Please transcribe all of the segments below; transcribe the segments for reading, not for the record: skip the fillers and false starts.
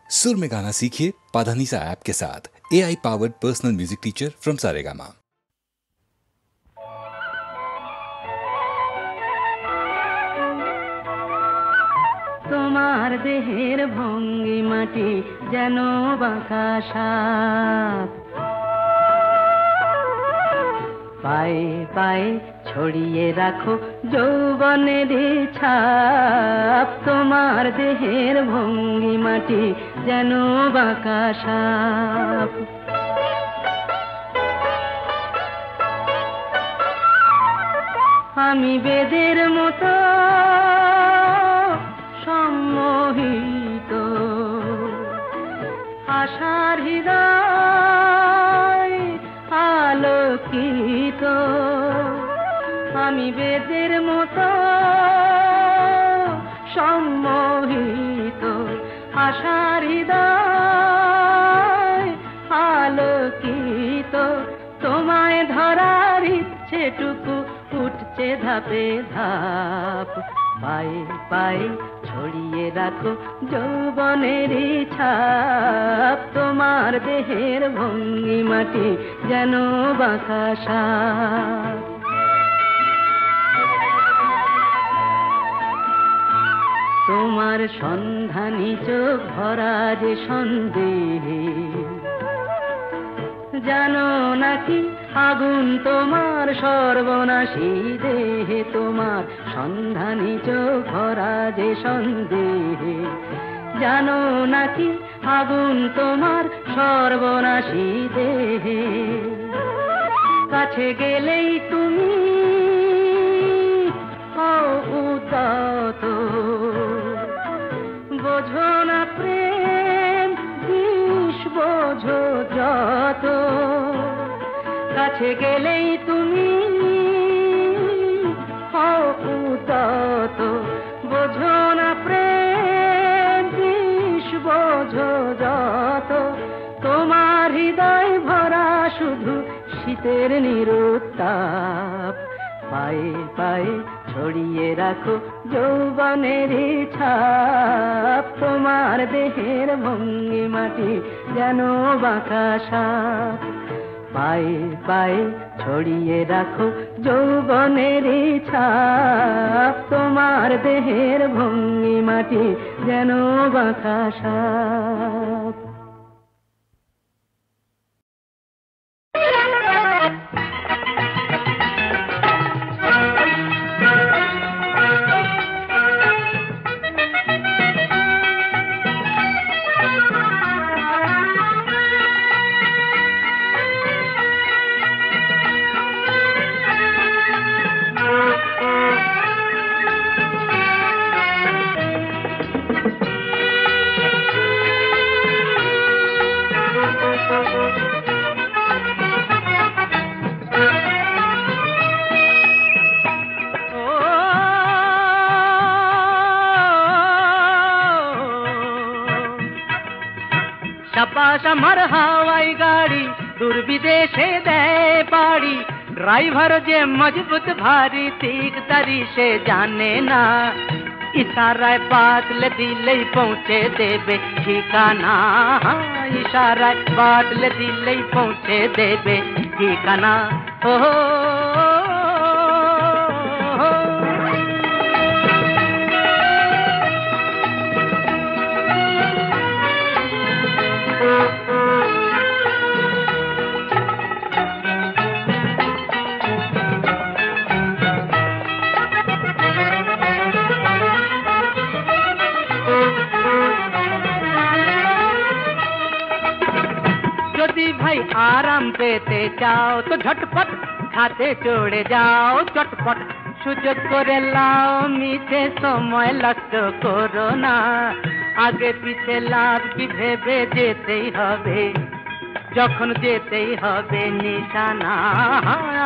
सुर में गाना सीखिए पाधानीसा ऐप के साथ। AI powered personal music teacher from Saregama. তোমার দেহের ভঙ্গিমাটি যেন বাঁকা সাপ, পায়ে পায়ে ছড়িয়ে রাখো যৌবনের ছাপ। তোমার দেহের ভঙ্গিমাটি যেন বাঁকা সাপ। আমি বেদের মতো সম্মোহিত, আশার হৃদয় আলোকিত। আমি বেদের মতো সম্মোহিত, আশার হৃদয় আলোকিত। তোমায় ধরার ইচ্ছেটুকু উঠছে ধাপে ধাপ, পায়ে পায়ে ছড়িয়ে রাখো যৌবনের ছাপ। তোমার দেহের ভঙ্গিমাটি যেন বাঁকা সাপ। তোমার সন্ধানী চোখ ভরা যে সন্দেহে, জানো নাকি আগুন তোমার সর্বনাশী দেহে। তোমার সন্ধানী চোখ ভরা যে সন্দেহে, জানো নাকি আগুন তোমার সর্বনাশী দেহে। কাছে গেলেই তুমি উদাত, বোঝো না প্রেম বিষ বোঝো যত। কাছে গেলেই তুমি উদাত, বোঝো না প্রেম বিষ বোঝো যত। তোমার হৃদয় ভরা শুধু শীতের নিরুত্তাপ, পায়ে পায়ে ছড়িয়ে রাখো যৌবনের ছাপ। তোমার দেহের ভঙ্গিমাটি যেন বাঁকা সাপ, পায়ে পায়ে ছড়িয়ে রাখো যৌবনের ছাপ। তোমার দেহের ভঙ্গিমাটি যেন বাঁকা সাপ। শাবাশ আমার হাওয়াই গাড়ি দূর বিদেশে দেয় পাড়ি। ড্রাইভার যে মজবুত ভারী দিকদারি সে জানে না, ইশারায় বাতলে দিলেই পৌঁছে দেবে ঠিকানা। ইশারায় বাতলে দিলেই পৌঁছে দেবে ঠিকানা। ও ভাই আরাম পেতে চাও তো ঝটপট খাতে চড়ে যাও চটপট। সুযোগ করে লাও মিছে সময় নষ্ট করো না, আগে পিছে লাভ কি ভেবে যেতেই হবে। যখন যেতেই হবে নিশানা,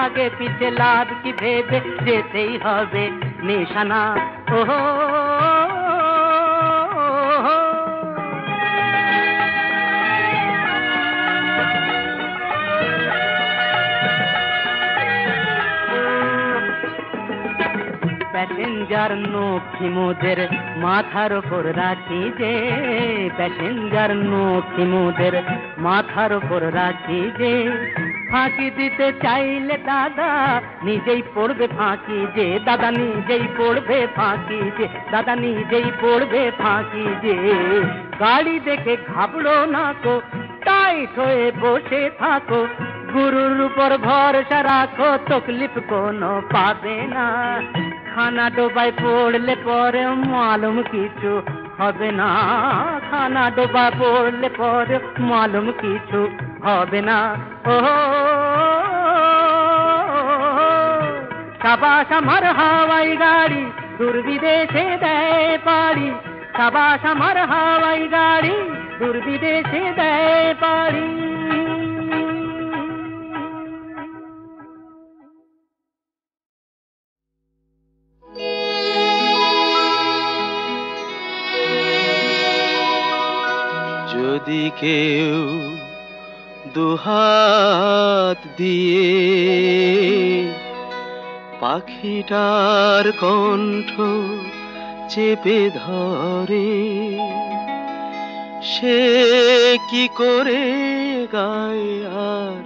আগে পিছে লাভ কি ভেবে যেতেই হবে নিশানা। ওহো প্যাসেঞ্জার নখি মোদের মাথার উপর রাখি যে, প্যাসেঞ্জার নখি মোদের মাথার উপর রাখি যে, ফাঁকি দিতে চাইলে দাদা নিজেই পড়বে ফাঁকি যে, দাদা নিজেই পড়বে ফাঁকি যে, দাদা নিজেই পড়বে ফাঁকি যে। গাড়ি দেখে ঘাবড়ো না কো, টাইট হয়ে বসে থাকো, গুরুর উপর ভরসা রাখো, তকলিফ কোনো পাবে না। খানা ডোবায় পড়লে পরে মালুম কিছু হবে না, খানা ডোবায় পড়লে পরে মালুম কিছু হবে না। ও সাবাস আমার হাওয়াই গাড়ি দূর বিদেশে দেয় পাড়ি, সাবাস আমার হাওয়াই গাড়ি দূর বিদেশে দেয় পাড়ি। যদি কেউ দুহাত দিয়ে পাখিটার কণ্ঠ চেপে ধরে, সে কি করে গায় আর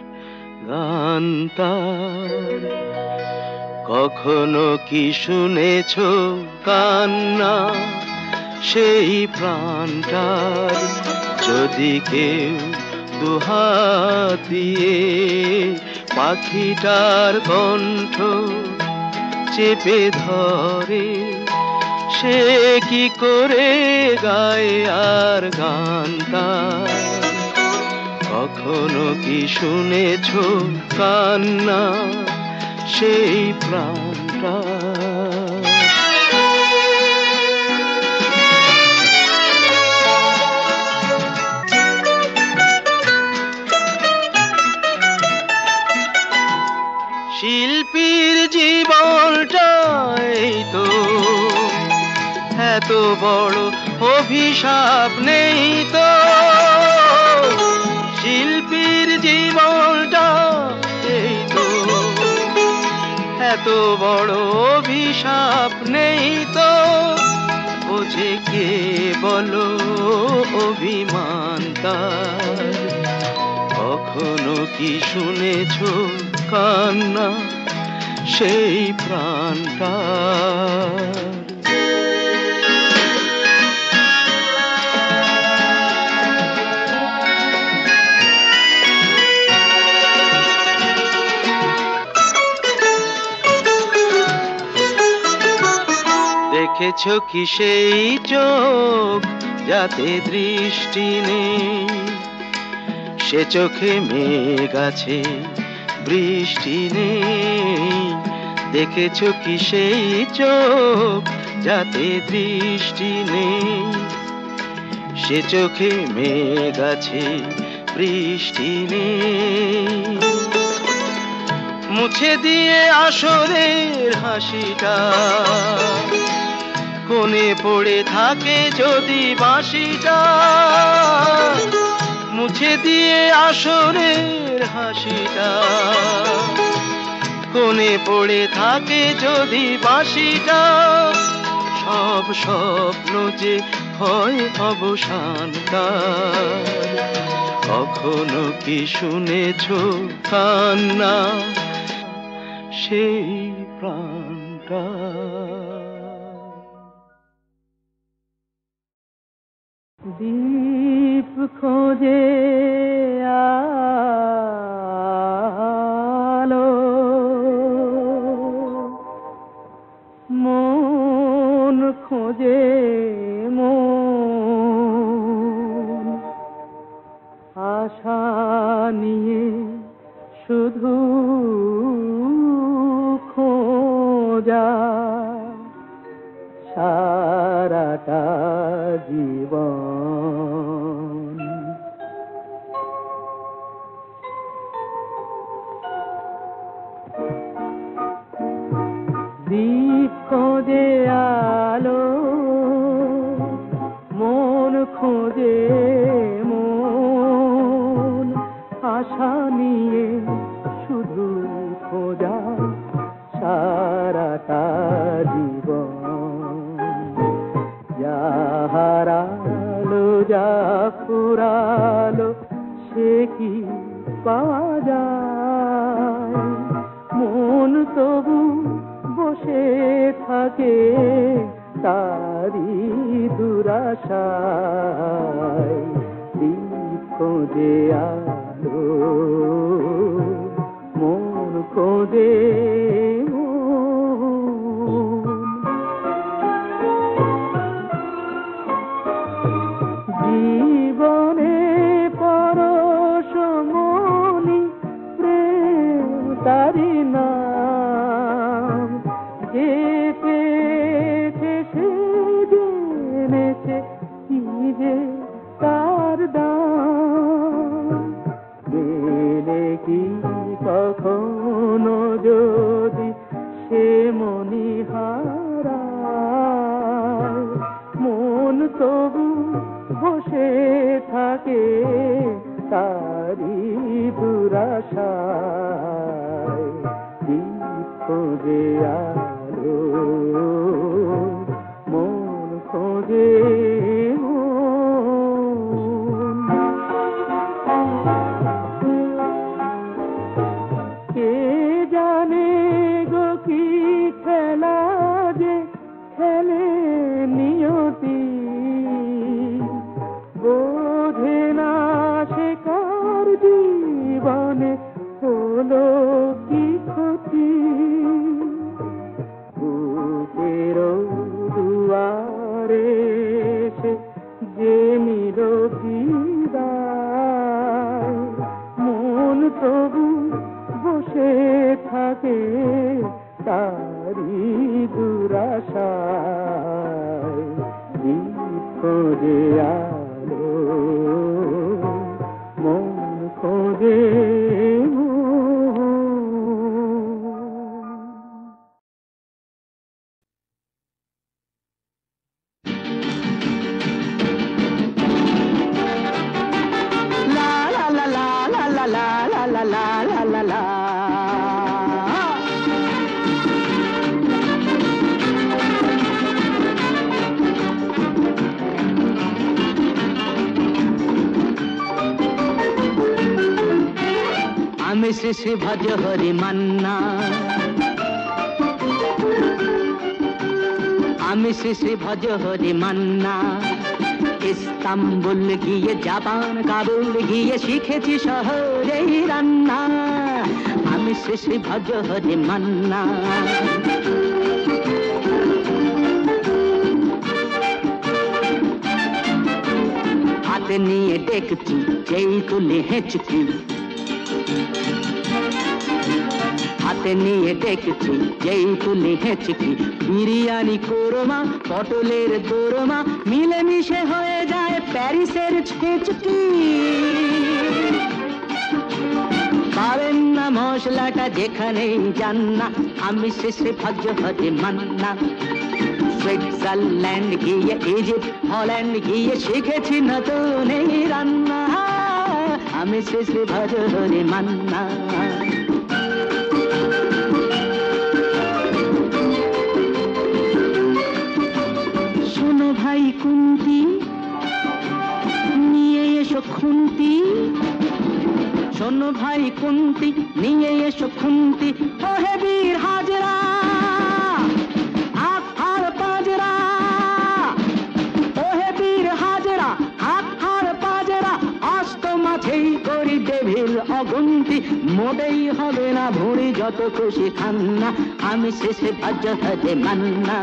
গান তার? কখনো কি শুনেছ কান্না সেই প্রাণটার? যদি কেউ দুহাত দিয়ে পাখিটার কণ্ঠ চেপে ধরে, সে কি করে গায় আর গান তার? কখনো কি শুনেছ কান্না সেই প্রাণটা? শিল্পীর জীবনটাই তো এত বড় অভিশাপ নেই তো, শিল্পীর জীবনটা এই তো এত বড় অভিশাপ নেই তো। বোঝে কে বলো অভিমান তার? কখনো কি শুনেছ কান্না সেই প্রাণটা? দেখেছ কি সেই চোখ যাতে দৃষ্টি নেই, সে চোখে মেঘ আছে বৃষ্টি নেই? দেখেছ কি সেই চোখ যাতে দৃষ্টি নেই, সে চোখে মেঘ আছে বৃষ্টি নেই? মুছে দিয়ে আসরের হাসিটা কোণে পড়ে থাকে যদি বাঁশিটা, মুছে দিয়ে আসরের হাসিটা কোণে পড়ে থাকে যদি বাঁশিটা। সব স্বপ্ন যে হয় অবসান তার। কখনো কি শুনেছ কান্না সেই প্রাণটা? দীপ খোঁজে আলো, মন খোঁজে মন, আশা নিয়ে শুধু খোঁজা সারাটা জীবন। দীপ খোঁজে আলো, মন খোঁজে মন, আশা ফুরালো সে কি পাওয়া যায়? মন তবু বসে থাকে তারি দুরাশায়। দীপ খোঁজে আলো, মন খোঁজে জীবনে পরশমণি প্রেম তারি নাম। যে পেয়েছে সে জেনেছে কি যে তার দাম। পেলে কি কখনো যদি সে মনি হারায়, মন তবু বসে থাকে তারি দুরাশায়। দীপ খোঁজে আলো, মন খোঁজে কে জানে গো কি খেলা যে খেলে নিয়তি। বোঝে না সে কার জীবনে হলো কি ক্ষতি। বুকের দুয়ারে সে যে নিল বিদায়, মন তবু বসে থাকে তারি দুরাশায়। দীপ খোঁজে আলো, মন খোঁজে আমি শ্রী শ্রী ভজ হরি মান্না, আমি শ্রী শ্রী ভজ হরি মান্না। ইস্তাম্বুল গিয়ে জাপান কাবুল গিয়ে শিখেছি শহরেই রান্না। আমি শ্রী শ্রী ভজ হরি মান্না। হাতে নিয়ে দেখছি যেই তুলে হেঁচকি, হাতে নিয়ে দেখছি যেই তুলে হেঁচকি। বিরিয়ানি কোরমা পটলের দোরমা মিলেমিশে হয়ে যায় প্যারিসের ছেচকি। পাবেন না মশলাটা যেখানেই যান না, আমি শ্রী শ্রী ভজ হরি মান্না। সুইজারল্যান্ড গিয়ে ইজিপ্ট হল্যান্ড গিয়ে শিখেছি নতুন এই রান্না। আমি শ্রী শ্রী ভজ হরি মান্না। শোনো ভাই কুন্তি, নিয়ে এসো খুন্তি। শোনো ভাই কুন্তি, নিয়ে এসো খুন্তি। ওহে বীর হাজরা হাত হার পাজরা, ওহে বীর হাজরা হাত হার পাজরা। অস্ত মাঝেই করি ডেভিল অগুন্তি, মোটেই হবে না ভুঁড়ি যত খুশি খান্না। আমি শেষে ভজ হরি মান্না।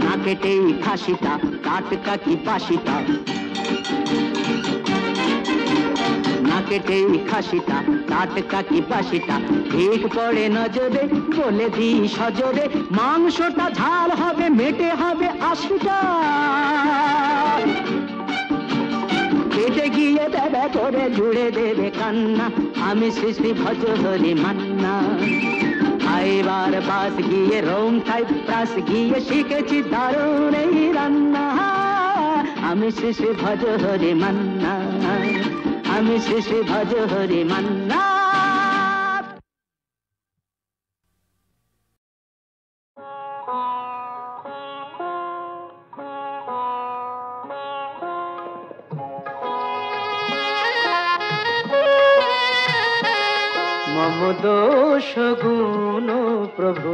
না কেটেই খাসিটা টাটকা কি বাসিটা, না কেটেই খাসিটা টাটকা কি বাসিটা। ঠিক পড়ে নজরে বলে দিই সজরে, মাংসটা ঝাল হবে মেটে হবে 80টা। কেটে গিয়ে দাদা করে জুড়ে দেবে কান্না। আমি শ্রী শ্রী ভজ হরি মান্না। এবার বাস গিয়ে রোম সাইপ্রাস গিয়ে শিখেছি দারুণ এই রান্না। আমি শ্রী শ্রী ভজ হরি মান্না, আমি শ্রী শ্রী ভজ হরি মান্না। মম দোষ গুণ প্রভু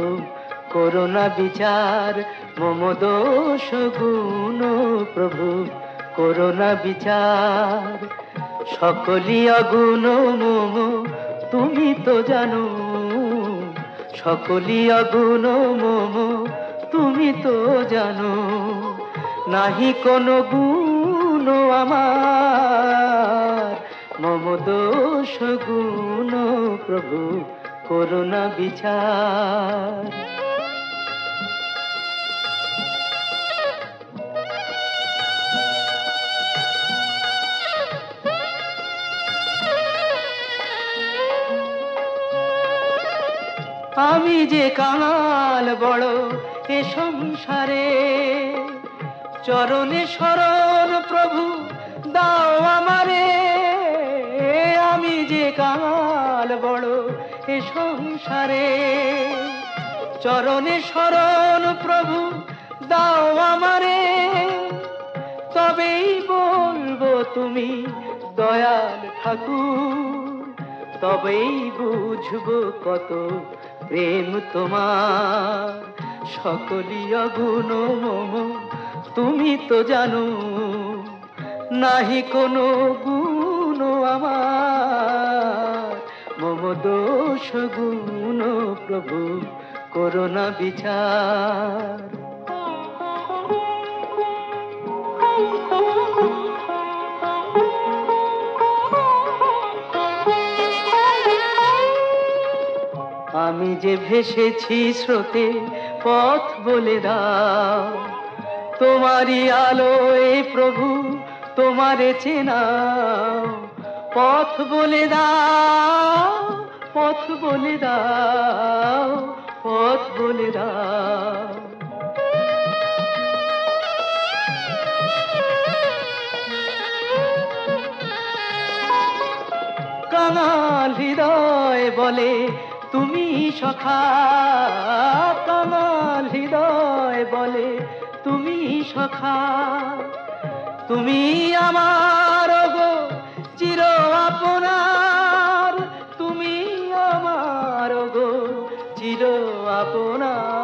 করোনা বিচার, মম দোষ গুণ প্রভু করোনা বিচার। সকলি অগুণ মম তুমি তো জানো, সকলি অগুণ মম তুমি তো জানো। নাহি কোনো গুণ আমার, মম দোষ গুণ প্রভু করোনা বিচার। আমি যে কাঙাল বড় এ সংসারে, চরণে শরণ প্রভু দাও আমারে। আমি যে কাঙাল বড় এ সংসারে, চরণে শরণ প্রভু দাও আমারে। তবেই বলবো তুমি দয়াল ঠাকুর, তবেই বুঝবো কত প্রেম তোমার। সকলি অগুণ মম তুমি তো জানো, নাহি কোনো গুণ আমার। মম দোষ গুণ প্রভু করোনা বিচার। আমি যে ভেসেছি স্রোতে পথ বলে দাও, তোমারই আলোয় প্রভু তোমারে চেনাও। পথ বলে দাও, পথ বলে দাও, পথ বলে দাও। কাঙাল হৃদয় বলে তুমি সখা, কাঙাল হৃদয় বলে তুমি সখা। তুমি আমার গো চির আপনার, তুমি আমার গো চির আপনার।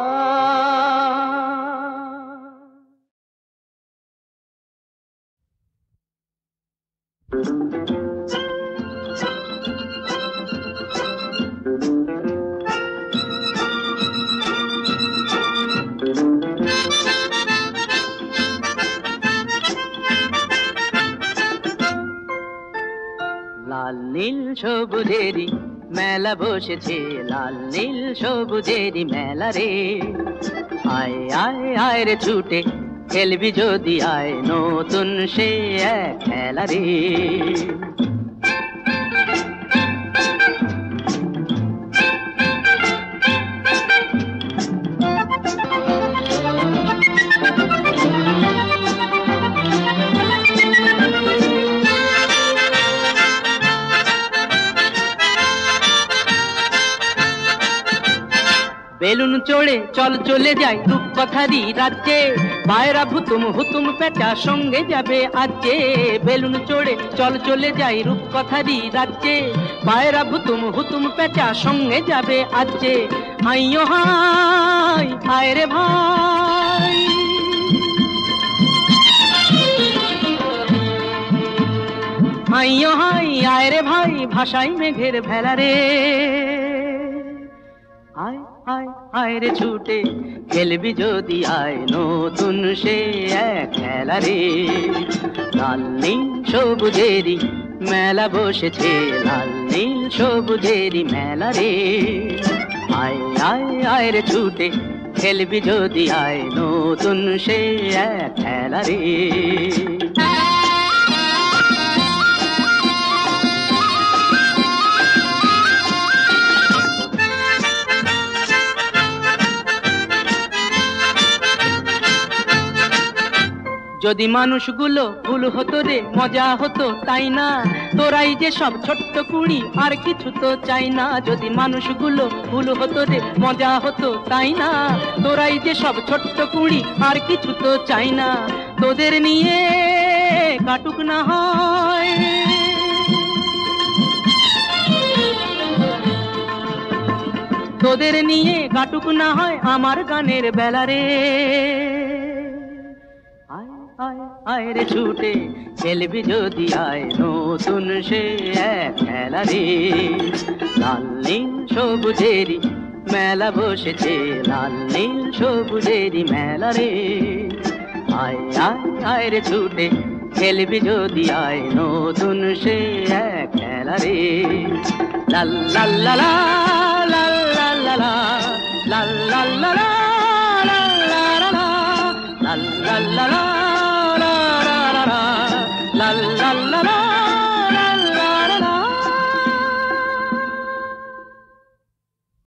লাল নীল সবুজেরই মেলা বসেছে, লাল নীল সবুজেরই মেলা রে। আয় আয় আয় রে ছুটে খেলবি যদি আয়, নতুন সে এক খেলা রে। বেলুন চড়ে চল চলে যাই রূপকথারই রাজ্যে, পায়রা ভুতুম হুতুম পেঁচা সঙ্গে যাবে আজকে। বেলুন চড়ে চল চলে যাই রূপকথারই রাজ্যে, পায়রা ভুতুম হুতুম পেঁচা সঙ্গে যাবে আজকে। হাইও হাই হায় রে ভাই, হাইও হাই আয় রে ভাই, ভাষাই মেঘের ভেলা রে। আয় আয় আয় রে ছুটে খেলবি যদি আয়, নতুন সে এক খেলা রে। লাল নীল সবুজেরই মেলা বসেছে, লাল নীল সবুজেরই মেলা রে। আয় আয় আয় রে ছুটে খেলবি যদি আয়, নতুন সে এক খেলা রে। যদি মানুষগুলো ভুল হতো রে মজা হতো তাই না, তোরাই যে সব ছোট্ট কুড়ি আর কিছু তো চাই না। যদি মানুষগুলো ভুল হতো রে মজা হতো তাই না, তোরাই যে সব ছোট্ট কুড়ি আর কিছু তো চাই না। তোদের নিয়ে কাটুক না হয় তোদের নিয়ে কাটুক না হয় আমার গানের বেলা রে। আয় আয় আয় রে ছুটে খেলবি যদি আয় নতুন সে এক খেলা রে। লাল নীল সবুজেরই মেলা বসেছে, লাল নীল সবুজেরই মেলা রে। আয় আয় আয় রে ছুটে খেলবি যদি আয় নতুন সে এক খেলা রে। লা লা লা লা